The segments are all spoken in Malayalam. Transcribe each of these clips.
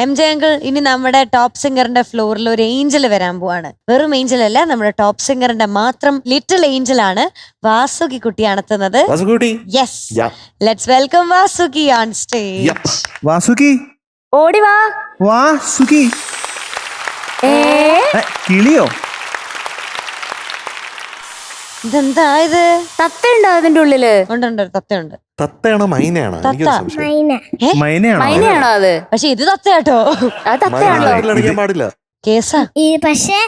MJ അങ്കിൾ, ഇനി നമ്മുടെ ടോപ്പ് സിംഗറിന്റെ ഫ്ലോറിൽ ഒരു ഏഞ്ചൽ വരാൻ പോവാണ്. വെറും ഏഞ്ചൽ അല്ല, നമ്മുടെ ടോപ്പ് സിംഗറിന്റെ മാത്രം ലിറ്റിൽ ഏഞ്ചൽ ആണ് വാസുകി കുട്ടിയാണ് എത്തുന്നത്. Yes, let's welcome Vasuki on stage. Vasuki ഓടി വാ. വാസുകി കിളിയോ? ഇതെന്താ ഇത്? തത്തയുണ്ടോ അതിന്റെ ഉള്ളില്? ഉണ്ട്, തത്തയുണ്ട്. തത്തയാണോ മൈനയാണോ? മൈനയാണോ അത്? പക്ഷെ ഇത് തത്തയാട്ടോ. അത് തത്തയാണല്ലോ. പാടില്ല കേസാ. പക്ഷെ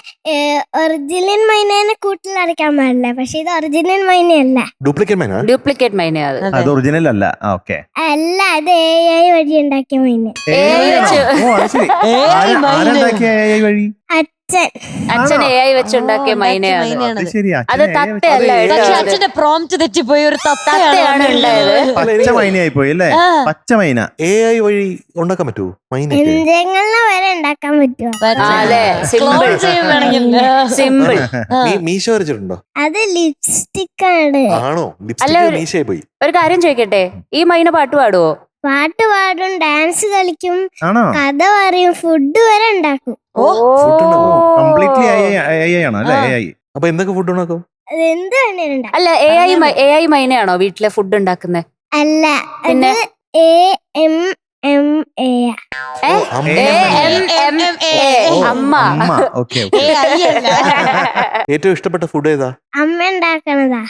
ഒറിജിനൽ മൈനേനെ കൂട്ടിലടക്കാൻ പാടില്ല. പക്ഷെ ഇത് ഒറിജിനൽ മൈനയല്ല, ഡ്യൂപ്ലിക്കേറ്റ് മൈന. അത് ഒറിജിനൽ അല്ല. ഓക്കെ, അല്ല, അത് AI വഴി ഉണ്ടാക്കിയ മൈന. വഴി അച്ഛൻ AI വെച്ചുണ്ടാക്കിയ മൈനയാണ്. അത് തത്തയല്ല. പക്ഷെ അച്ഛന്റെ പ്രോംപ്റ്റ് തെറ്റിപ്പോയി. ഒരു തത്തയാണ് ഉണ്ടായത്. പച്ച മൈനയായി പോയി അല്ലേ? പച്ച മൈന AI വഴി ഉണ്ടാക്കാൻ പറ്റുമോ? യന്ത്രങ്ങളെ വരെ ഉണ്ടാക്കാൻ പറ്റുമോ? സിമ്പിൾ. മീശ വരച്ചിട്ടുണ്ടോ? അത് ലിപ്സ്റ്റിക് ആണ്. ആണോ? ലിപ്സ്റ്റിക് മീശയായി പോയി. ഒരു കാര്യം ചോദിക്കട്ടെ, ഈ മൈന പാട്ട് പാടുവോ? പാട്ട് പാടും, ഡാൻസ് കളിക്കും, കഥ പറയും, ഫുഡ് വരെ ഉണ്ടാക്കും. അപ്പൊ എന്തൊക്കെ ഫുഡ് ഉണ്ടാക്കും? എന്ത് വേണേലും. അല്ല, AI മൈനയാണോ വീട്ടിലെ ഫുഡ് ഉണ്ടാക്കുന്നത്? അല്ല, പിന്നെ അമ്മ. ഏറ്റവും ഇഷ്ടപ്പെട്ട ഫുഡ് ഏതാ? അമ്മ ഉണ്ടാക്കണതാ.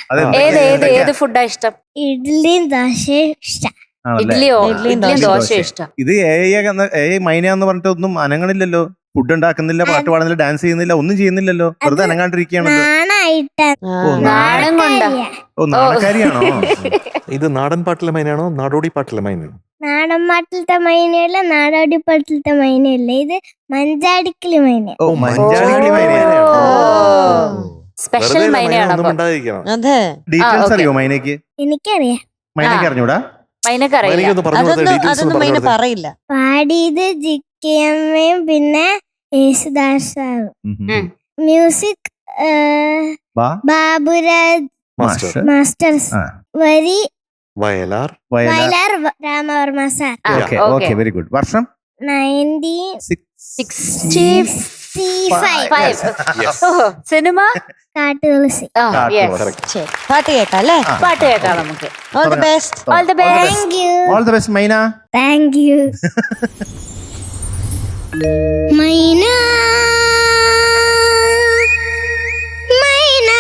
ഏത് ഫുഡാ ഇഷ്ടം? ഇഡ്ലിയും ദോശയും ഇഷ്ടം. ഇഡ്ലിയും ദോശയും ഇഷ്ടം. ഇത് AI മൈന എന്ന് പറഞ്ഞിട്ട് ഒന്നും അനങ്ങണില്ലല്ലോ. ഫുഡ് ഉണ്ടാക്കുന്നില്ല, പാട്ട് പാടുന്നില്ല, ഡാൻസ് ചെയ്യുന്നില്ല, ഒന്നും ചെയ്യുന്നില്ലല്ലോ. വെറുതെ അനങ്ങാണ്ടിരിക്കുകയാണല്ലോ. നാണം കൊണ്ടാ. നാണക്കാരിയാണോ? ഇത് നാടൻ പാട്ടിലെ മൈനാണോ നാടോടി പാട്ടിലെ മൈനാണോ? നാടൻ പാട്ടിലത്തെ മൈനയല്ല, നാടോടി പാട്ടിലത്തെ മൈനയല്ല. ഇത് മഞ്ചാടിക്കിളി മൈന. മഞ്ചാടിക്കിളി മൈനയാണോ? സ്പെഷ്യൽ മൈനയാണ്. ഡീറ്റെയിൽസ് അറിയോ മൈനയ്ക്ക്? എനിക്കറിയാം. മൈനയ്ക്ക് അറിഞ്ഞൂടാ? അതൊന്നും മൈന പറയില്ല. പാടിയത് ജിക്കയമ്മയും പിന്നെ യേശുദാസാവും. Music Baburaj master's. വരി Vayalar Ramavarma sir. Very good. വർഷം 1965. സിനിമ കാട്ടുതുളസി. പാട്ട് കേൾക്കാം അല്ലേ? പാട്ട് കേൾക്കാം നമുക്ക്. All the best. Thank you. All the best, മൈന. Thank you. മൈന മൈന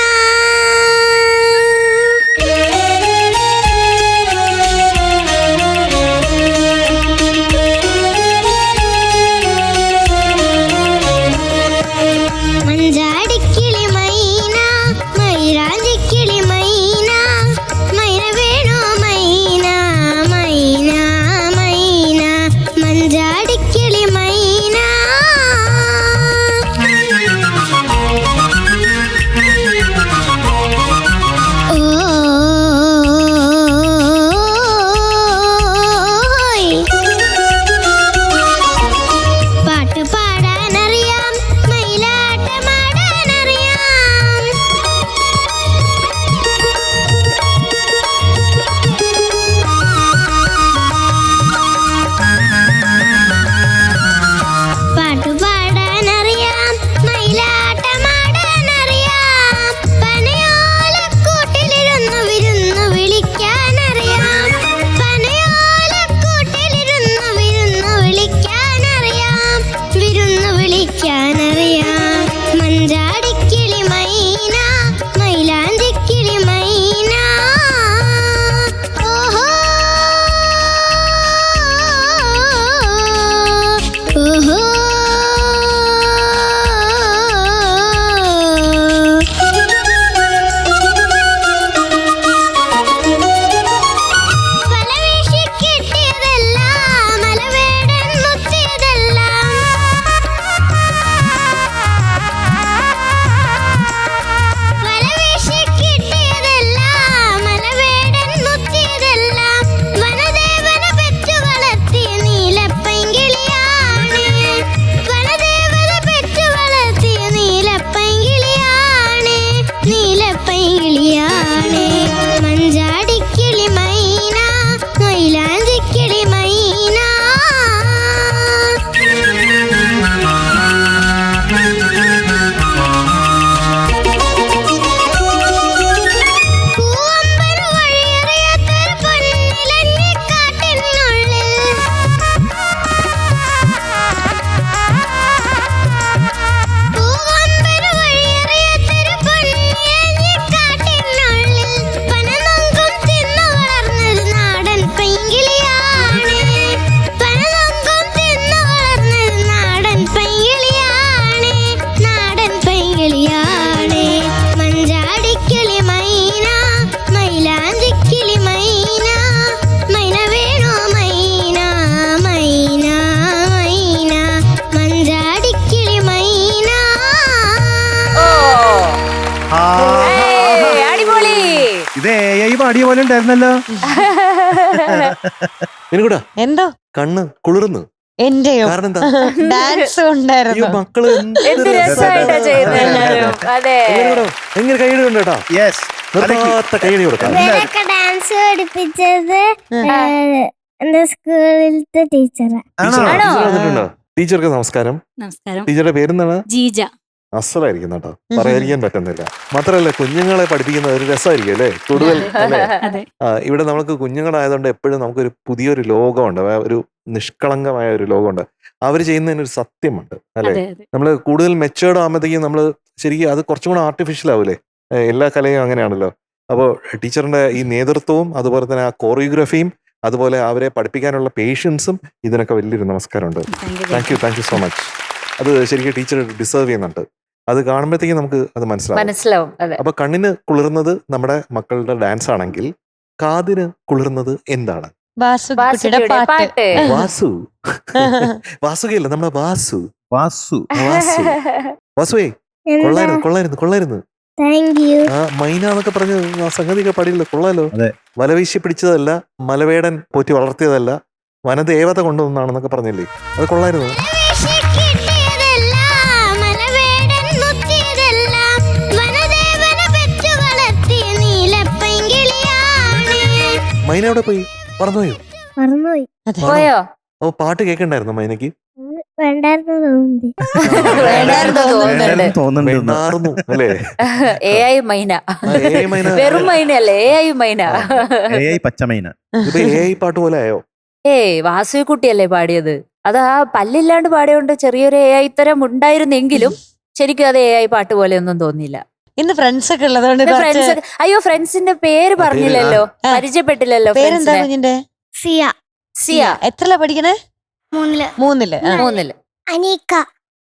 മഞ്ചാടിക്കിളി മൈന, മൈരാഞ്ചിക്കിളി മൈന, മൈന വേണോ മൈന, മൈന മൈന, മഞ്ചാടിക്കിളി മൈന. പാടിയ പോലെ ഉണ്ടായിരുന്നല്ലോ. എനിക്കൂടാ എന്തോ കണ്ണ് കുളിർന്നു. എന്റെയോ കാരണം എന്താ? ഡാൻസ് അയ്യോ ഉണ്ടായിരുന്നു. മക്കള് എന്ത് രസമായിട്ടാ ചെയ്യുന്നത് എല്ലാവരും. അതെ ഭയങ്കര കൈയടി ഉണ്ട് കേട്ടോ. യെസ്. നിർത്താത്ത കൈയടി കൊടുക്കാം. ഇവരൊക്കെ ഡാൻസ് പഠിപ്പിച്ചത് എന്റെ സ്കൂളിലത്തെ ടീച്ചറാ. ആണോ? ടീച്ചർക്ക് നമസ്കാരം. നമസ്കാരം. ടീച്ചറുടെ പേരെന്താണ്? ജീജ. അസലായിരിക്കും കേട്ടോ, പറയാതിരിക്കാൻ പറ്റുന്നില്ല. മാത്രമല്ല കുഞ്ഞുങ്ങളെ പഠിപ്പിക്കുന്ന ഒരു രസമായിരിക്കും അല്ലേ കൂടുതൽ അല്ലേ? അതെ. ഇവിടെ നമുക്ക് കുഞ്ഞുങ്ങളായതുകൊണ്ട് എപ്പോഴും നമുക്കൊരു പുതിയൊരു ലോകമുണ്ട്, ഒരു നിഷ്കളങ്കമായ ഒരു ലോകമുണ്ട്. അവർ ചെയ്യുന്നതിനൊരു സത്യമുണ്ട് അല്ലേ? അതെ അതെ. നമ്മൾ കൂടുതൽ മെച്ചേർഡ് ആകുമ്പോഴത്തേക്കും നമ്മൾ ശരിക്കും അത് കുറച്ചും കൂടെ ആർട്ടിഫിഷ്യൽ ആവൂലേ? എല്ലാ കലയും അങ്ങനെയാണല്ലോ. അപ്പോൾ ടീച്ചറിന്റെ ഈ നേതൃത്വവും അതുപോലെ തന്നെ ആ കോറിയോഗ്രാഫിയും അതുപോലെ അവരെ പഠിപ്പിക്കാനുള്ള പേഷ്യൻസും ഇതിനൊക്കെ വലിയൊരു നമസ്കാരമുണ്ട്. Thank you so much. അത് ശരിക്കും ടീച്ചർ ഡിസേർവ് ചെയ്യുന്നുണ്ട്. അത് കാണുമ്പോഴത്തേക്കും നമുക്ക് അത് മനസ്സിലാവും. അതെ. അപ്പൊ കണ്ണിന് കുളിർന്നത് നമ്മുടെ മക്കളുടെ ഡാൻസ് ആണെങ്കിൽ കാതിന് കുളിർന്നത് എന്താണ്? വാസുകുട്ടിയുടെ വാസുകിയുടെ പാട്ട്. പാട്ട്. വാസു. വാസുകയല്ല, നമ്മുടെ വാസു. വാസു. വാസു. വാസുവേ കൊള്ളായിരുന്നു. Thank you. ആ മൈന എന്നൊക്കെ പറഞ്ഞ് ആ സംഗതിയൊക്കെ പാടിയില്ല, കൊള്ളാലോ. അതെ. വലവീശി പിടിച്ചതല്ല, മലവേടൻ പോറ്റി വളർത്തിയതല്ല, വനദേവത കൊണ്ടുവന്നാണെന്നൊക്കെ പറഞ്ഞില്ലേ, അത് കൊള്ളായിരുന്നു. മൈന എവിടെ പോയി? പറന്നുപോയോ? മറന്നുപോയി. പോയോ? ഓ പാട്ട് കേൾക്കണ്ടായിരുന്നു മൈനക്ക്? വേണ്ടായിരുന്നു തോന്നുന്നു. വേണ്ടായിരുന്നു തോന്നുന്നുണ്ട്. തോന്നുന്നുണ്ട്. വേണ്ടായിരുന്നു അല്ലേ? AI മൈന. AI മൈന. വെറും മൈന അല്ലേ, AI മൈന. AI പച്ചമൈന. ഇപ്പൊ AI പാട്ട് പോലെ ആയോ? വാസുകുട്ടിയല്ലേ പാടിയത്? അത് ആ പല്ലില്ലാണ്ട് പാടിയോണ്ട് ചെറിയൊരു AI തരം ഉണ്ടായിരുന്നെങ്കിലും ശരിക്കും അത് AI പാട്ട് പോലെ ഒന്നും തോന്നിയില്ല. ഇന്ന് ഫ്രണ്ട്സ് ഒക്കെ ഉള്ളതുകൊണ്ട് കുറച്ച് അയ്യോ ഫ്രണ്ട്സിന്റെ പേര് പറഞ്ഞില്ലല്ലോ, പരിചയപ്പെട്ടില്ലല്ലോ. പേരെന്താ കുഞ്ഞിന്റെ? സിയ. സിയ. എത്രല്ല പഠിക്കണേ? 3. 3. 3. അനീക്ക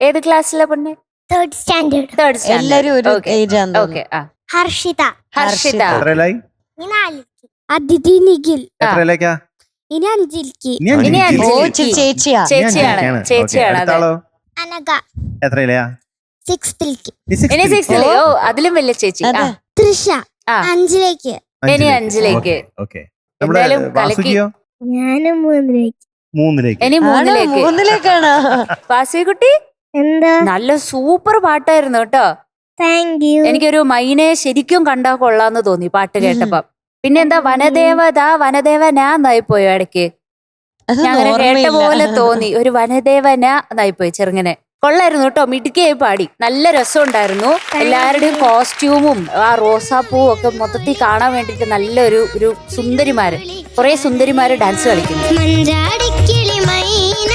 ഏത് ക്ലാസ്സിലെ പൊണ്ണെ? 3rd standard. 3rd standard. എല്ലാരും ഒരു Okay. ഏജ് ആണ്. Okay. ഹർഷിത. ഹർഷിത. എത്രയിലായി? അതിഥി നിഖിൽ. എത്രയിലേക്കാ? ഇനി 5ലേക്ക്. ഇനി ഓ അഞ്ചിലേക്ക്. ചേച്ചിയാ. ചേച്ചിയാണ്. അതെ. അടുത്താളോ? അനക എത്രയിലെയാ? 6ലേക്ക്. ഇനി 6th. ഓ അതിലും വലിയ ചേച്ചി. അതെ. തൃഷ ആ. 5ലേക്ക്. ഇനി 5ലേക്ക്. ഓക്കെ. നമ്മുടെ എന്തായാലും കലക്കി. വാസുകിയോ? ഞാനും 3ലേക്ക്. 3ലേക്ക്. ഇനി 3ലേക്ക്. 3ലേക്കാണ്. വാസുകുട്ടി എന്താ? നല്ല സൂപ്പർ പാട്ടായിരുന്നു കേട്ടോ. Thank you. എനിക്കൊരു മൈനയെ ശരിക്കും കണ്ടാ കൊള്ളാന്ന് തോന്നി പാട്ട് കേട്ടപ്പം. പിന്നെന്താ വനദേവനാന്നായിപ്പോയോ ഇടയ്ക്ക്? ഞങ്ങനെ കേട്ട പോലെ തോന്നി, ഒരു വനദേവനാന്നായിപ്പോയി ചെറുങ്ങനെ. കൊള്ളായിരുന്നു കേട്ടോ, മിടുക്കിയായി പാടി, നല്ല രസമുണ്ടായിരുന്നു. എല്ലാവരുടെയും കോസ്റ്റ്യൂമും ആ റോസാപ്പൂവും ഒക്കെ മൊത്തത്തിൽ കാണാൻ വേണ്ടിട്ട് നല്ലൊരു സുന്ദരിമാര്, കുറെ സുന്ദരിമാര് ഡാൻസ് കളിക്കുന്നു. മഞ്ചാടിക്കിളി മൈന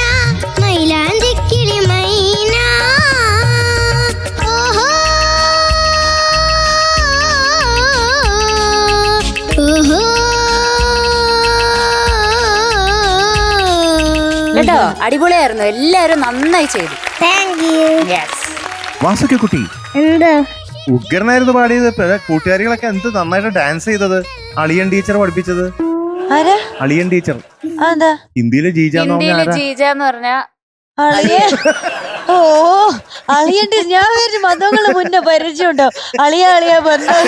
മൈലാഞ്ചിക്കിളി മൈന ഓഹോ ഓഹോ കേട്ടോ, അടിപൊളിയായിരുന്നു. എല്ലാരും നന്നായി ചെയ്തു. Thank you. യെസ്. വാസുക്കി കുട്ടി എന്താ? ഉഗ്രനായിരുന്നു പാടിയത്. കൂട്ടുകാരികളൊക്കെ എന്ത് നന്നായിട്ട് ഡാൻസ് ചെയ്തത്. അളിയൻ ടീച്ചർ പഠിപ്പിച്ചത്. ആരാ? അളിയൻ ടീച്ചർ. അതെന്താ? ഹിന്ദിയില് ജീജ ഹിന്ദിയില് ജീജ എന്ന് പറഞ്ഞ അളിയ. ഓ അളിയന്റെ ഞാൻ ഒരു മതങ്ങള് മുന്നേ പരിചയമുണ്ടോ? അളിയ ബന്ധം.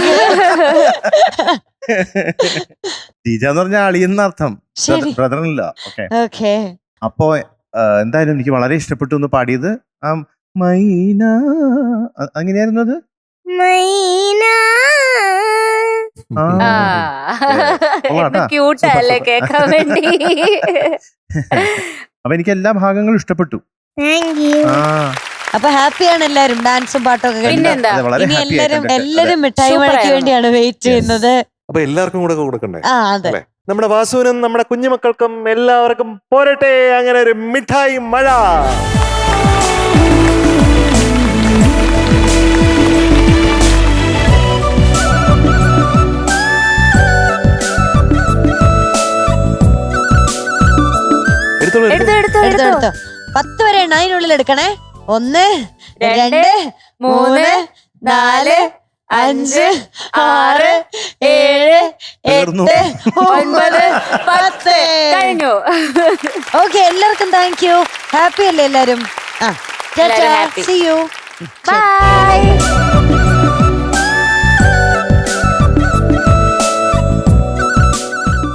ജീജ എന്ന് പറഞ്ഞ അളിയെന്ന അർത്ഥം, ശരി. ബ്രദറിനില്ല. ഓക്കെ. ഓക്കെ. അപ്പോ എന്തായാലും എനിക്ക് വളരെ ഇഷ്ടപ്പെട്ടു ഒന്ന് പാടിയത്. ആ മൈന അങ്ങനെയായിരുന്നു അത്. മൈന ക്യൂട്ടല്ലേ കേക്കാൻ വേണ്ടി. അപ്പൊ എനിക്ക് എല്ലാ ഭാഗങ്ങളും ഇഷ്ടപ്പെട്ടു. Thank you. ആ അപ്പൊ ഹാപ്പിയാണ് എല്ലാരും ഡാൻസും പാട്ടും ഒക്കെ കഴിഞ്ഞു. പിന്നെന്താ, അതെ, വളരെ ഇനി happy ആയിട്ടുണ്ട്. എല്ലാരും മിഠായി Super മഴയ്ക്ക് ആയിരുന്നു. വേണ്ടിയാണ് വെയിറ്റ് ചെയ്യുന്നത്. അപ്പൊ എല്ലാവർക്കും കൂടെ കൊടുക്കണ്ടേ? ആ അതെ. അല്ലേ? നമ്മുടെ വാസുവിനും നമ്മുടെ കുഞ്ഞുമക്കൾക്കും എല്ലാവർക്കും പോരട്ടെ അങ്ങനെ ഒരു മിഠായി മഴ. എടുത്തോ. 10 വരെ എണ്ണായിനുള്ളിൽ എടുക്കണേ. 1 2 3 4 5 6 7 8 9 10 കഴിഞ്ഞു. ഓക്കെ, എല്ലാവർക്കും താങ്ക് യു. ഹാപ്പി അല്ലേ എല്ലാരും? എല്ലാരും happy. See you. ബൈ.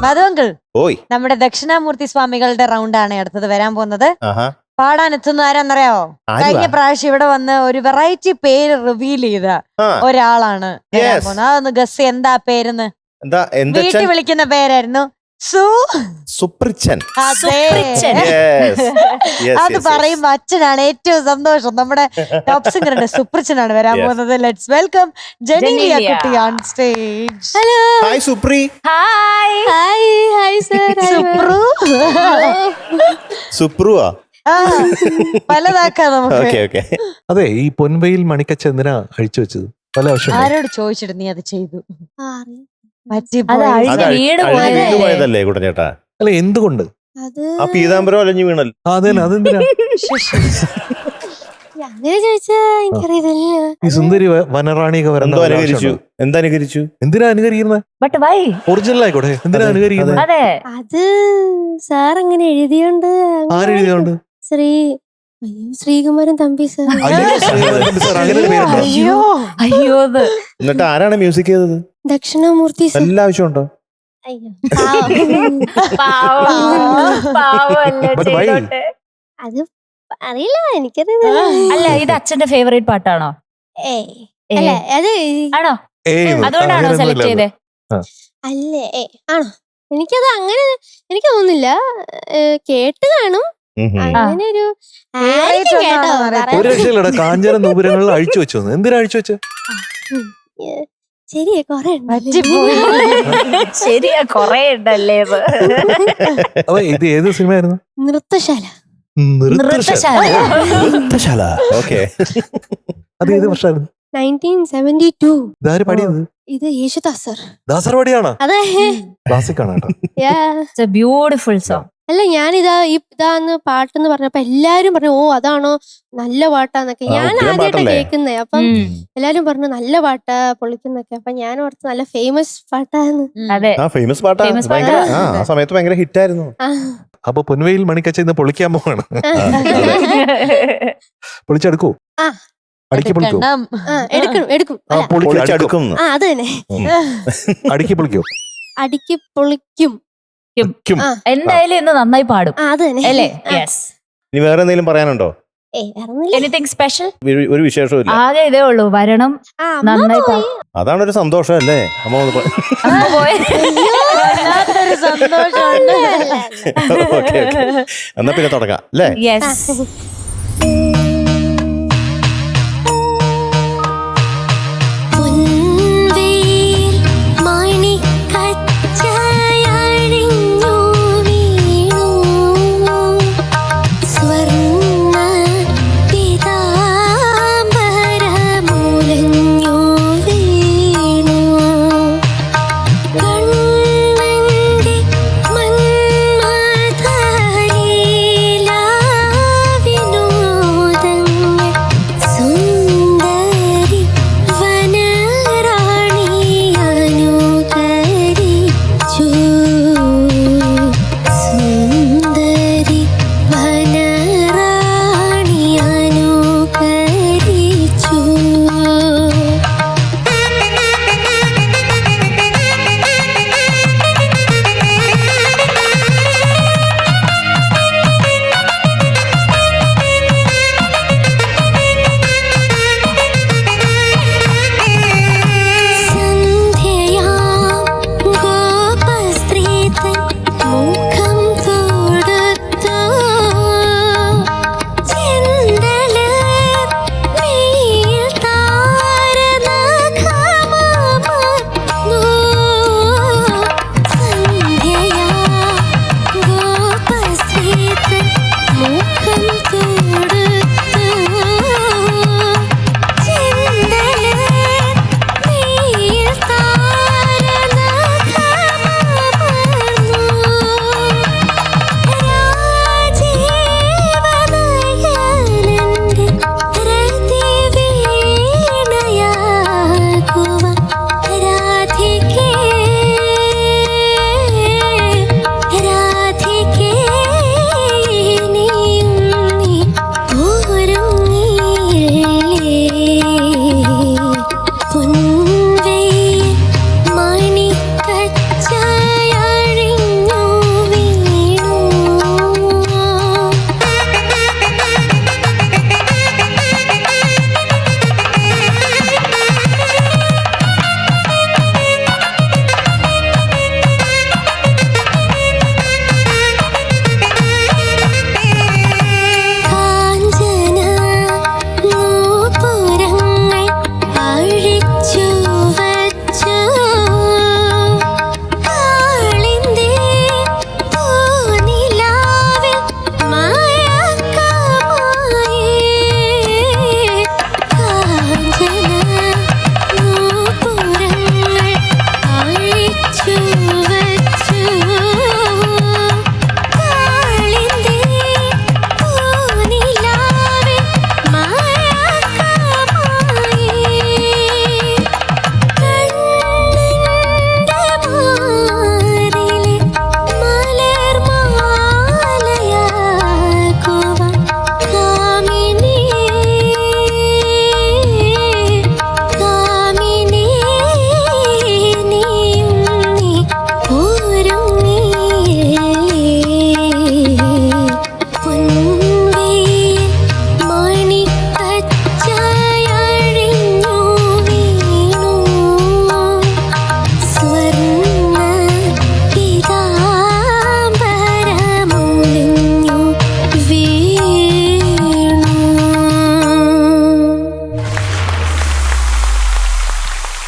മധുവങ്കിൾ, ഓയ് നമ്മുടെ ദക്ഷിണാമൂർത്തി സ്വാമികളുടെ റൗണ്ട് ആണ് അടുത്തത് വരാൻ പോകുന്നത്. ആഹാ പാടാൻ എത്തുന്ന ആരാന്നറിയാവോ? കഴിഞ്ഞ പ്രാവശ്യം ഇവിടെ വന്ന് ഒരു വെറൈറ്റി പേര് റിവീൽ ചെയ്ത ആ. ഒരാളാണ് വരാൻ Yes. പോകുന്നത്. അതൊന്ന് ഗസ് എന്താ പേരെന്ന്. എന്താ വീട്ടിൽ വിളിക്കുന്ന പേരായിരുന്നു സുപ്രിച്ചൻ. അതെ. Yes. Yes, അത് yes, പറയുമ്പോ അച്ഛനാണ് ഏറ്റവും സന്തോഷം. നമ്മുടെ ടോപ്പ് സിംഗറിന്റെ സുപ്രിച്ചനാണ് വരാൻ Yes. പോകുന്നത്. Let's welcome Genelia Genelia. കുട്ടി on stage. Hi Supri. Hi. Hi sir. Supru. സുപ്രുവാ. ആ, പലതാക്കാം നമുക്ക്. Okay okay. അതെ, ഈ പൊൻവെയിൽ മണിക്കച്ച എന്തിനാ അഴിച്ചു വെച്ചത്? പല ആവശ്യം ആരോട് ചോദിച്ചിട്ട് നീ അത് ചെയ്തു? അത് പറ്റിപ്പോയി. അഴിഞ്ഞ് വീട് പോയതല്ലേ? പോയതല്ലേ കുട്ടനേട്ടാ? അല്ല, എന്തുകൊണ്ട്? അത് ആ പീതാംബരം അലഞ്ഞു വീണല്ലോ. അതന്നെ, അതെന്തിനാ? അങ്ങനെ ചോദിച്ചാ എനിക്കറിയില്ല. ഈ സുന്ദരി വനറാണിയൊക്കെ വരേണ്ട എന്തോ ഒരു അനുകരിച്ചു. ആവശ്യമുണ്ടോ? എന്തനുകരിച്ചു? എന്തിനാ അനുകരിക്കുന്നത്? But why? ഒറിജിനൽ ആയിക്കോട്ടെ, എന്തിനാ അതെ, അനുകരിക്കുന്നത്? അതെ. അത് സാർ അങ്ങനെ എഴുതിയോണ്ട് ആരെഴുതിയോണ്ട്? ശ്രീകുമാരൻ തമ്പി സാർ. അയ്യോ, ശ്രീകുമാരൻ സാർ, അങ്ങനെ ഒരു പേരുണ്ടോ? അയ്യോ, അയ്യോ അത്. എന്നിട്ട് ആരാണ് മ്യൂസിക് ചെയ്തത്? ദക്ഷിണാമൂർത്തി സാർ. എല്ലാ ആവശ്യമുണ്ടോ? അയ്യോ. പാവല്ലേ But why? ചെയ്തോട്ടെ. അത് അറിയില്ല, എനിക്കറിയില്ല. അല്ല, ഇത് അച്ഛന്റെ ഫേവറേറ്റ് പാട്ടാണോ? ഏയ് അല്ല, അത് ആണോ? ഏയ്, അതുകൊണ്ടാണോ അങ്ങനെയൊന്നും സെലക്ട് ഇല്ല. ചെയ്തേ? അല്ലേ ആണോ? എനിക്കത് അങ്ങനെ എനിക്ക് തോന്നുന്നില്ല. കേട്ട് കാണും ഉം ഉം. അങ്ങനെ ഒരു Favorite കേട്ടോ ഒന്നാണെന്ന് അറിയത്തില്ല. പറയാൻ- ഒരു രക്ഷയില്ലടാ, കാഞ്ചന നൂപുരങ്ങളിൽ അഴിച്ചു വെച്ചു. എന്തിനാ അഴിച്ചു വെച്ച്? ശരിയാ, കൊറേ പറ്റിപ്പോയി. ശരിയാ, കൊറേ ഉണ്ടല്ലേ ഇത്. അപ്പൊ ഇത് ഏത് സിനിമയായിരുന്നു? നൃത്തശാല. നൃത്തശാല. നൃത്തശാല. ഓക്കെ. അത് ഏത് വർഷമായിരുന്നു? 1972. ഇതാര് പാടിയത്? ഇത് യേശുദാസ് സർ. ദാസർ പാടിയാണോ? അതെ. ക്ലാസിക് ആണ് കേട്ടോ. Yeah. Beautiful song. അല്ല, ഞാനിതാ ഇതാന്ന് പാട്ടെന്ന് പറഞ്ഞപ്പോ എല്ലാരും പറഞ്ഞു, ഓ അതാണോ നല്ല പാട്ടാന്നൊക്കെ. ആ, ഞാൻ ഉഗ്രം ആദ്യമായിട്ടാ പാട്ടല്ലേ? കേൾക്കുന്നേ. അപ്പം എല്ലാരും പറഞ്ഞു നല്ല പാട്ടാ, പൊളിക്കുന്നൊക്കെ. അപ്പൊ ഞാൻ ഓർത്ത് നല്ല ഫേമസ് പാട്ടാന്ന്. അതെ. ആ ഫേമസ് പാട്ടാ. Famous ഭയങ്കര പാട്ടാ. ആ സമയത്ത് ഭയങ്കര ഹിറ്റ് ആയിരുന്നു. ആ. അപ്പൊ പൊൻവെയിൽ മണിക്കച്ച ഇന്ന് പൊളിക്കാൻ പോവാണ്. പൊളിച്ചെടുക്കൂ. ആ. അടുക്കി പൊളിക്കൂ. എടുക്കണം. എടുക്കും. ആ, അല്ല, പൊളിച്ചടുക്കും. ആ അത് തന്നെ. അടുക്കി പൊളിക്കൂ. അടുക്കി പൊളിക്കും. ആ. എന്തായാലും ഇന്ന് നന്നായി പാടും ആ അത് തന്നെ. അല്ലേ? ആ. യെസ്. ഇനി വേറെ എന്തെങ്കിലും പറയാനുണ്ടോ? വേറൊന്നുമില്ല. Anything special? ഒരു വിശേഷവും ഇല്ല. ആകെ ഇതേ ഉള്ളൂ, വരണം, ആ, അമ്മ നന്നായി പോയി. അതാണ് ഒരു സന്തോഷം അല്ലേ? അമ്മ ഒന്ന് വല്ലാത്തൊരു സന്തോഷമുണ്ട്. Okay okay. എന്നാ പിന്നെ തുടങ്ങാം അല്ലേ? യെസ്. മന്മഥലീലാവിനോ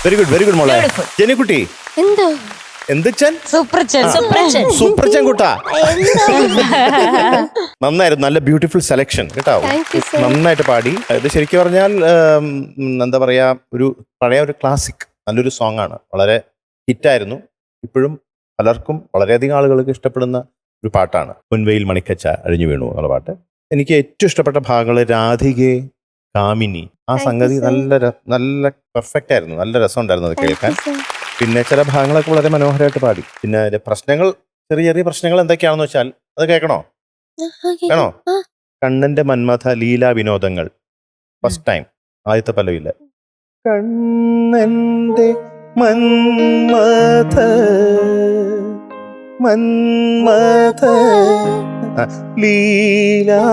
വെരി ഗുഡ് മോളെ. ജെനിക്കുട്ടി എന്തോ എന്തിച്ചൻ സൂപ്പർച്ചൻ കുട്ടാ. നന്നായിരുന്നു, നല്ല ബ്യൂട്ടിഫുൾ സെലക്ഷൻ കേട്ടോ. നന്നായിട്ട് പാടി. ഇത് ശരിക്കും പറഞ്ഞാൽ എന്താ പറയാ, ഒരു പഴയ ഒരു ക്ലാസിക് നല്ലൊരു സോങ് ആണ്. വളരെ ഹിറ്റായിരുന്നു. ഇപ്പോഴും പലർക്കും വളരെയധികം ആളുകൾക്ക് ഇഷ്ടപ്പെടുന്ന ഒരു പാട്ടാണ്. പൊൻവെയിൽ മണിക്കച്ച അഴിഞ്ഞു വീണു എന്നുള്ള പാട്ട്. എനിക്ക് ഏറ്റവും ഇഷ്ടപ്പെട്ട ഭാഗങ്ങൾ രാധികെ, കാമിനി, ആ സംഗതി നല്ല പെർഫെക്റ്റ് ആയിരുന്നു. നല്ല രസമുണ്ടായിരുന്നു അത് കേൾക്കാൻ. പിന്നെ ചില ഭാഗങ്ങളൊക്കെ വളരെ മനോഹരമായിട്ട് പാടി. പിന്നെ അതിന്റെ പ്രശ്നങ്ങൾ, ചെറിയ ചെറിയ പ്രശ്നങ്ങൾ എന്തൊക്കെയാണെന്ന് വെച്ചാൽ അത് കേൾക്കണോ? വേണോ? കണ്ണന്റെ മന്മഥ ലീലാ വിനോദങ്ങൾ ഫസ്റ്റ് ടൈം ആദ്യത്തെ പല്ലവിയില്ല. കണ്ണന്റെ മന്മഥ ലീലാ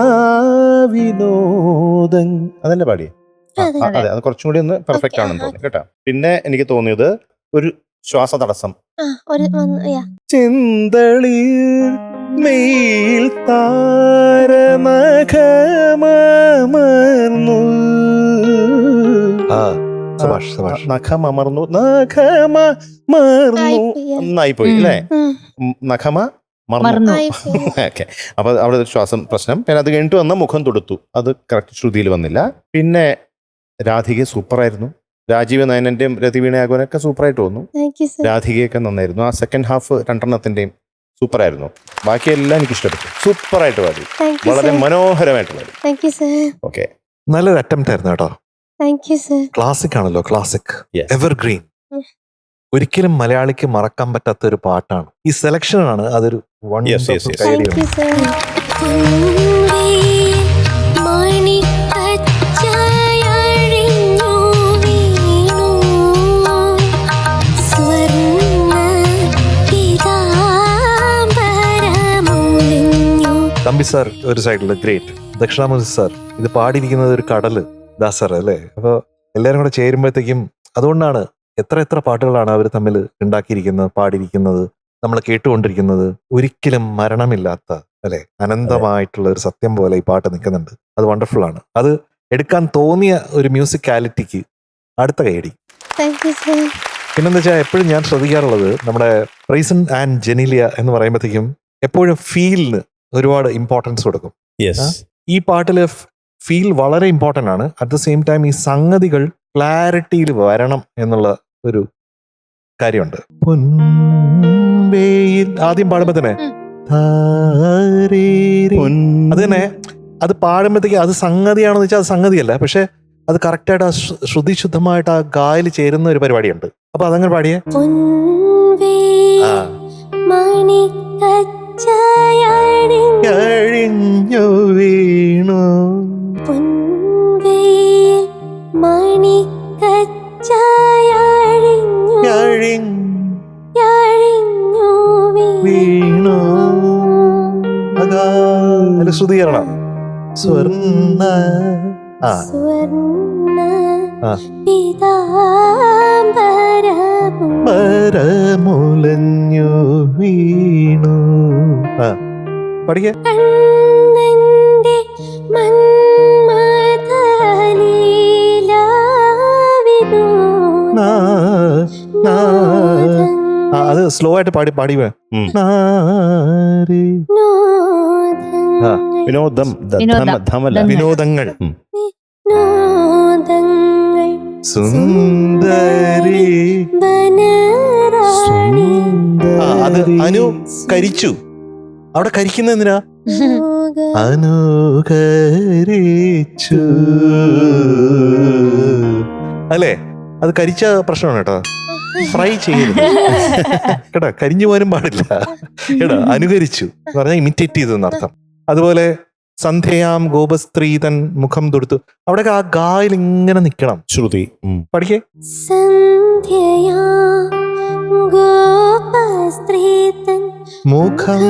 വിനോദം അതല്ലേ പാടിയേ? അതെ, അത് കുറച്ചും കൂടി ഒന്ന് പെർഫെക്റ്റ് ആണെന്ന് തോന്നി കേട്ടോ. പിന്നെ എനിക്ക് തോന്നിയത് ഒരു ശ്വാസ തടസ്സം. ചിന്തളിർ മെയിൽ താരനഖമർന്നു, നഖമർന്നു നന്നായി പോയി അല്ലേ? നഖമ മറന്നു. ഓക്കെ, അപ്പൊ അവിടെ ഒരു ശ്വാസം പ്രശ്നം. പിന്നെ അത് കഴിഞ്ഞിട്ട് വന്ന മുഖം തൊടുത്തു, അത് കറക്റ്റ് ശ്രുതിയിൽ വന്നില്ല. പിന്നെ രാധിക സൂപ്പറായിരുന്നു. രാജീവ് നയനന്റെയും രതിവീണയാകുവാനൊക്കെ സൂപ്പറായിട്ട് തോന്നുന്നു. രാധികയൊക്കെ നന്നായിരുന്നു. ആ സെക്കൻഡ് ഹാഫ് രണ്ടെണ്ണത്തിന്റെയും സൂപ്പറായിരുന്നു. ബാക്കിയെല്ലാം എനിക്ക് ഇഷ്ടപ്പെട്ടു. സൂപ്പറായിട്ട് പാടി, വളരെ മനോഹരമായിട്ട് പാടി. ഓക്കെ, നല്ലൊരു അറ്റംപ്റ്റ് ആയിരുന്നു കേട്ടോ. ക്ലാസിക് ആണല്ലോ, ക്ലാസിക്, എവർഗ്രീൻ. ഒരിക്കലും മലയാളിക്ക് മറക്കാൻ പറ്റാത്ത ഒരു പാട്ടാണ്. ഈ സെലക്ഷൻ ആണ് അതൊരു വണ്ടർഫുൾ കാര്യമാണ്. തമ്പി സാർ ഒരു സൈഡിൽ ഗ്രേറ്റ്, ദക്ഷിണാമൂർത്തി സാർ ഇത് പാടിയിരിക്കുന്നത് ഒരു കടല്, ദാസർ അല്ലേ? അപ്പോൾ എല്ലാവരും കൂടെ ചേരുമ്പോഴത്തേക്കും, അതുകൊണ്ടാണ് എത്ര പാട്ടുകളാണ് അവർ തമ്മിൽ ഉണ്ടാക്കിയിരിക്കുന്നത്, പാടിയിരിക്കുന്നത്, നമ്മൾ കേട്ടുകൊണ്ടിരിക്കുന്നത്. ഒരിക്കലും മരണമില്ലാത്ത അല്ലെ, അനന്തമായിട്ടുള്ള ഒരു സത്യം പോലെ ഈ പാട്ട് നിൽക്കുന്നുണ്ട്. അത് വണ്ടർഫുൾ ആണ്. അത് എടുക്കാൻ തോന്നിയ ഒരു മ്യൂസിക്കാലിറ്റിക്ക് അടുത്ത കൈയടി. പിന്നെന്താ വെച്ചാൽ എപ്പോഴും ഞാൻ ശ്രദ്ധിക്കാറുള്ളത്, നമ്മുടെ പ്രൈസൺ ആൻഡ് ജെനീലിയ എന്ന് പറയുമ്പോഴത്തേക്കും എപ്പോഴും ഫീലിന് ഒരുപാട് ഇമ്പോർട്ടൻസ് കൊടുക്കും. ഈ പാട്ടില് ഫീൽ വളരെ ഇമ്പോർട്ടൻ്റ് ആണ്. അറ്റ് ദ സെയിം ടൈം ഈ സംഗതികൾ ക്ലാരിറ്റിയിൽ വരണം എന്നുള്ള ഒരു കാര്യമുണ്ട്. ആദ്യം പാടുമ്പോ തന്നെ അത് തന്നെ, അത് പാടുമ്പോഴത്തേക്ക് അത് സംഗതിയാണെന്ന് വെച്ചാൽ അത് സംഗതിയല്ല, പക്ഷെ അത് കറക്റ്റായിട്ട് ആ ശ്രുതിശുദ്ധമായിട്ട് ആ ഗായയിൽ ചേരുന്ന ഒരു പരിപാടിയുണ്ട്. അപ്പൊ അതങ്ങനെ പാടിയേ. കഴിഞ്ഞു വീണു വീണു, അല്ല ശ്രുതീകരണം. സ്വർണ്ണ പരമുലഞ്ഞു വീണു. പഠിക്ക. അത് സ്ലോ ആയിട്ട് പാടി വിനോദങ്ങൾ. സുന്ദരി അത് അനു കരിച്ചു. അവിടെ കരിക്കുന്ന എന്തിനാ? അനുകരിച്ചു അല്ലേ? അത് കരിച്ച പ്രശ്നമാണ് കേട്ടോ. ഫ്രൈ ചെയ്യരുത് കേട്ടോ, കരിഞ്ഞു പോകാനും പാടില്ല കേട്ടോ. അനുകരിച്ചു എന്ന് പറഞ്ഞാൽ ഇമിറ്റേറ്റ് ചെയ്തെന്ന് അർത്ഥം. അതുപോലെ സന്ധ്യയാം ഗോപസ്ത്രീ തൻ മുഖം തൊടുത്തു, അവിടെ ആ ഗായിൽ ഇങ്ങനെ നിക്കണം. ശ്രുതി പഠിക്കേ. മുഖം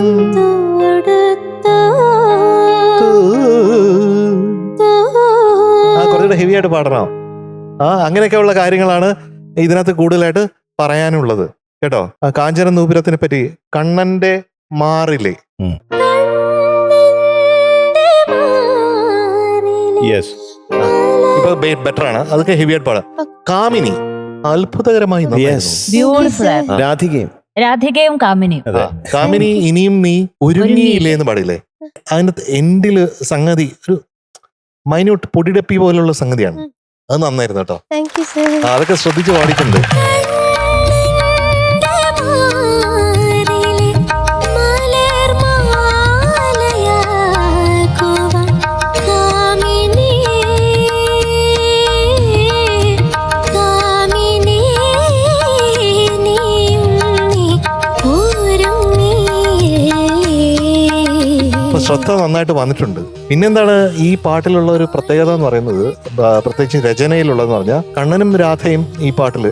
കുറച്ചുകൂടെ ഹെവി ആയിട്ട് പാടണം. അങ്ങനെയൊക്കെയുള്ള കാര്യങ്ങളാണ് ഇതിനകത്ത് കൂടുതലായിട്ട് പറയാനുള്ളത് കേട്ടോ. കാഞ്ചന നൂപുരത്തിനെ പറ്റി, കണ്ണന്റെ മാറിലെ ഇപ്പൊ ബെറ്റർ ആണ്, അതൊക്കെ ഹെവി ആയിട്ട് പാടാം. കാമിനി അത്ഭുതകരമായി നന്നായിരുന്നു. ബ്യൂട്ടിഫുൾ ആയിരുന്നു. രാധികയും രാധികയും കാമിനിയും. അതെ. കാമിനി ഇനിയും നീ ഒരുങ്ങിയില്ലേ എന്ന് പാടില്ലേ, അതിനകത്ത് എൻഡില് സംഗതി ഒരു മൈന്യൂട്ട് പൊടിടപ്പി പോലുള്ള സംഗതിയാണ്. അത് നന്നായിരുന്നു കേട്ടോ. Thank you sir. അതൊക്കെ ശ്രദ്ധിച്ച് പാടിയിട്ടുണ്ട്. ശ്രദ്ധ നന്നായിട്ട് വന്നിട്ടുണ്ട്. പിന്നെന്താണ് ഈ പാട്ടിലുള്ള ഒരു പ്രത്യേകത എന്ന് പറയുന്നത്, പ്രത്യേകിച്ച് രചനയിലുള്ളതെന്ന് പറഞ്ഞാൽ കണ്ണനും രാധയും ഈ പാട്ടിൽ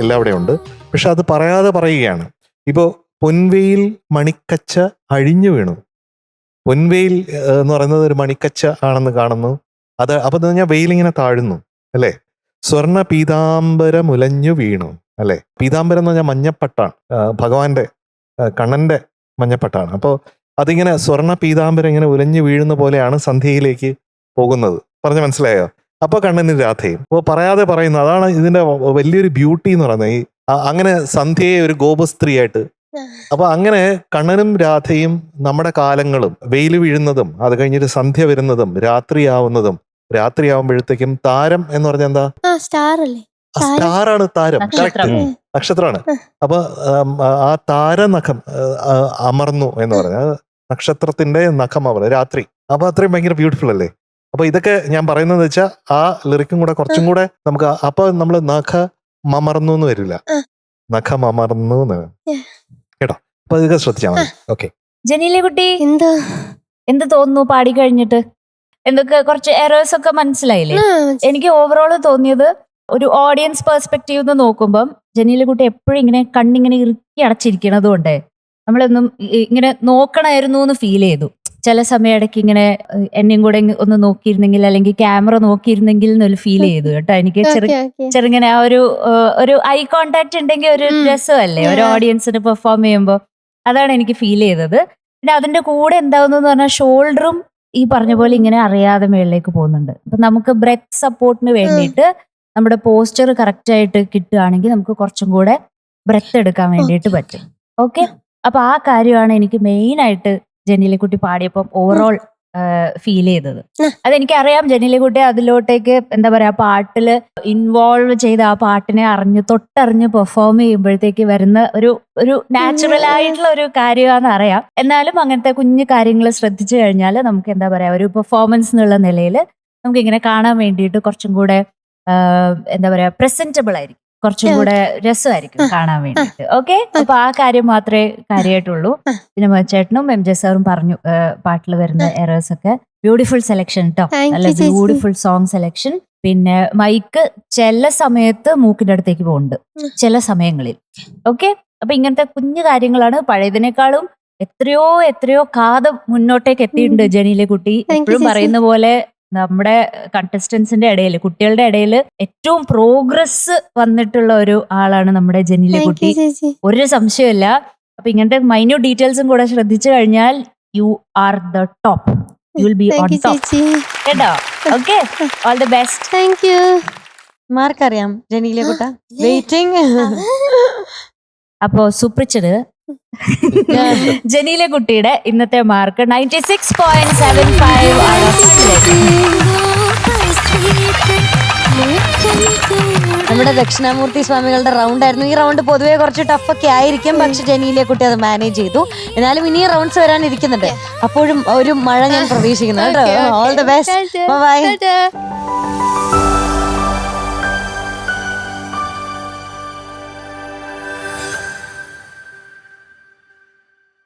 എല്ലാവിടെയും ഉണ്ട്. പക്ഷെ അത് പറയാതെ പറയുകയാണ്. ഇപ്പോ പൊൻവെയിൽ മണിക്കച്ച അഴിഞ്ഞു വീണു. പൊൻവെയിൽ എന്ന് പറയുന്നത് ഒരു മണിക്കച്ച ആണെന്ന് കാണുന്നു. അത് അപ്പൊ ഞാൻ വെയിലിങ്ങനെ താഴുന്നു അല്ലെ. സ്വർണ്ണ പീതാംബരം ഉലഞ്ഞു വീണു അല്ലെ. പീതാംബരം എന്ന് പറഞ്ഞാൽ മഞ്ഞപ്പട്ടാണ്, ഭഗവാന്റെ കണ്ണന്റെ മഞ്ഞപ്പട്ടാണ്. അപ്പോൾ അതിങ്ങനെ സ്വർണ്ണ പീതാംബരം ഇങ്ങനെ ഉലഞ്ഞു വീഴുന്ന പോലെയാണ് സന്ധ്യയിലേക്ക് പോകുന്നത്. പറഞ്ഞ മനസ്സിലായോ? അപ്പൊ കണ്ണനും രാധയും അപ്പോൾ പറയാതെ പറയുന്നു. അതാണ് ഇതിന്റെ വലിയൊരു ബ്യൂട്ടി എന്ന് പറയുന്നത്. ഈ അങ്ങനെ സന്ധ്യയെ ഒരു ഗോപസ്ത്രീയായിട്ട്. അപ്പൊ അങ്ങനെ കണ്ണനും രാധയും നമ്മുടെ കാലങ്ങളും വെയിൽ വീഴുന്നതും അത് കഴിഞ്ഞിട്ട് സന്ധ്യ വരുന്നതും രാത്രിയാവുന്നതും, രാത്രിയാവുമ്പോഴത്തേക്കും താരം എന്ന് പറഞ്ഞാൽ എന്താ? സ്റ്റാർ അല്ലേ? സ്റ്റാറാണ് താരം, നക്ഷത്രമാണ്. അപ്പൊ ആ താരനഖം അമർന്നു എന്ന് പറഞ്ഞാൽ നക്ഷത്രത്തിന്റെ നഖം അമർന്നു രാത്രി. അപ്പൊ അത്രയും ഭയങ്കര ബ്യൂട്ടിഫുൾ അല്ലേ. അപ്പൊ ഇതൊക്കെ ഞാൻ പറയുന്നത് വെച്ചാൽ ആ ലിറിക്കും കൂടെ കുറച്ചും കൂടെ നമുക്ക്, അപ്പൊ നമ്മള് നഖമർന്നു എന്ന് വരില്ല, നഖമർന്നു എന്ന് കേട്ടോ. അപ്പൊ ഇതൊക്കെ ശ്രദ്ധിച്ചാൽ മതി. ഓക്കെ. ജനീലെ കുട്ടി എന്താ എന്ത് തോന്നുന്നു പാടി കഴിഞ്ഞിട്ട്? എന്തൊക്കെ കുറച്ച് എറേഴ്സ് ഒക്കെ മനസ്സിലായില്ലേ? എനിക്ക് ഓവറോൾ തോന്നിയത്, ഒരു ഓഡിയൻസ് പെർസ്പെക്റ്റീവ് നോക്കുമ്പം ജനീല കുട്ടി എപ്പോഴും ഇങ്ങനെ കണ്ണിങ്ങനെ ഇറുക്കി അടച്ചിരിക്കണത് കൊണ്ട് നമ്മളൊന്നും ഇങ്ങനെ നോക്കണമായിരുന്നു എന്ന് ഫീൽ ചെയ്തു. ചില സമയം ഇടയ്ക്ക് ഇങ്ങനെ എന്നെയും കൂടെ ഒന്ന് നോക്കിയിരുന്നെങ്കിൽ, അല്ലെങ്കിൽ ക്യാമറ നോക്കിയിരുന്നെങ്കിൽ എന്നൊരു ഫീൽ ചെയ്തു കേട്ടോ. എനിക്ക് ചെറുങ്ങനെ ആ ഒരു ഐ കോണ്ടാക്ട് ഉണ്ടെങ്കിൽ ഒരു രസമല്ലേ ഒരു ഓഡിയൻസിന് പെർഫോം ചെയ്യുമ്പോൾ. അതാണ് എനിക്ക് ഫീൽ ചെയ്തത്. പിന്നെ അതിന്റെ കൂടെ എന്താവുന്നെന്ന് പറഞ്ഞാൽ ഷോൾഡറും ഈ പറഞ്ഞ പോലെ ഇങ്ങനെ അറിയാതെ മേളിലേക്ക് പോകുന്നുണ്ട്. അപ്പൊ നമുക്ക് ബ്രെത്ത് സപ്പോർട്ടിന് വേണ്ടിയിട്ട് നമ്മുടെ പോസ്ചർ കറക്റ്റ് ആയിട്ട് കിട്ടുകയാണെങ്കിൽ നമുക്ക് കുറച്ചും കൂടെ ബ്രെത്ത് എടുക്കാൻ വേണ്ടിയിട്ട് പറ്റും. ഓക്കെ. അപ്പൊ ആ കാര്യമാണ് എനിക്ക് മെയിൻ ആയിട്ട് ജനീല കുട്ടി പാടിയപ്പം ഓവറോൾ ഫീൽ ചെയ്തത്. അതെനിക്കറിയാം ജനീല കുട്ടി അതിലോട്ടേക്ക് എന്താ പറയാ പാട്ടില് ഇൻവോൾവ് ചെയ്ത് ആ പാട്ടിനെ തൊട്ടറിഞ്ഞ് പെർഫോം ചെയ്യുമ്പോഴത്തേക്ക് വരുന്ന ഒരു നാച്ചുറൽ ആയിട്ടുള്ള ഒരു കാര്യമാണെന്ന് അറിയാം. എന്നാലും അങ്ങനത്തെ കുഞ്ഞു കാര്യങ്ങൾ ശ്രദ്ധിച്ചു കഴിഞ്ഞാൽ നമുക്ക് എന്താ പറയാ ഒരു പെർഫോമൻസ് എന്നുള്ള നിലയിൽ നമുക്ക് ഇങ്ങനെ കാണാൻ വേണ്ടിയിട്ട് കുറച്ചും കൂടെ എന്താ പറയാ പ്രസന്റബിൾ ആയിരിക്കും, കുറച്ചും കൂടെ രസമായിരിക്കും കാണാൻ വേണ്ടിയിട്ട്. ഓക്കെ. അപ്പൊ ആ കാര്യം മാത്രമേ കാര്യമായിട്ടുള്ളൂ. പിന്നെ ചേട്ടനും MJ സാറും പറഞ്ഞു പാട്ടിൽ വരുന്ന എറേഴ്സ് ഒക്കെ. ബ്യൂട്ടിഫുൾ സെലക്ഷൻ കേട്ടോ, നല്ല ബ്യൂട്ടിഫുൾ സോങ് സെലക്ഷൻ. പിന്നെ മൈക്ക് ചില സമയത്ത് മൂക്കിന്റെ അടുത്തേക്ക് പോകുന്നുണ്ട് ചില സമയങ്ങളിൽ. ഓക്കെ. അപ്പൊ ഇങ്ങനത്തെ കുഞ്ഞു കാര്യങ്ങളാണ്. പഴയതിനേക്കാളും എത്രയോ കാതം മുന്നോട്ടേക്ക് എത്തിയിട്ടുണ്ട് ജനീല കുട്ടി. എപ്പോഴും പറയുന്ന പോലെ നമ്മുടെ കണ്ടസ്റ്റൻസിന്റെ ഇടയിൽ, കുട്ടികളുടെ ഇടയിൽ ഏറ്റവും പ്രോഗ്രസ് വന്നിട്ടുള്ള ഒരു ആളാണ് നമ്മുടെ ജനീല കുട്ടി, ഒരു സംശയമില്ല. അപ്പൊ ഇങ്ങനത്തെ മൈന്യൂട്ട് ഡീറ്റെയിൽസും കൂടെ ശ്രദ്ധിച്ചു കഴിഞ്ഞാൽ you are the top, you will be on top കേട്ടോ. Okay, all the best. Thank you. മാർക്കറിയാം ജനീല കുട്ട വെയിറ്റിംഗ്. അപ്പോ സുപ്രിച്ചത് ജനീല കുട്ടിയുടെ ഇന്നത്തെ മാർക്ക് 96.75 ആണ്. നമ്മുടെ ദക്ഷിണാമൂർത്തി സ്വാമികളുടെ റൗണ്ട് ആയിരുന്നു. ഈ റൗണ്ട് പൊതുവെ കുറച്ച് ടഫൊക്കെ ആയിരിക്കും, പക്ഷെ ജനീല കുട്ടി അത് മാനേജ് ചെയ്തു. എന്നാലും ഇനിയും റൗണ്ട്സ് വരാനിരിക്കുന്നുണ്ട്. അപ്പോഴും ഒരു മഴ ഞാൻ പ്രതീക്ഷിക്കുന്നു കേട്ടോ. All the best. ബൈ.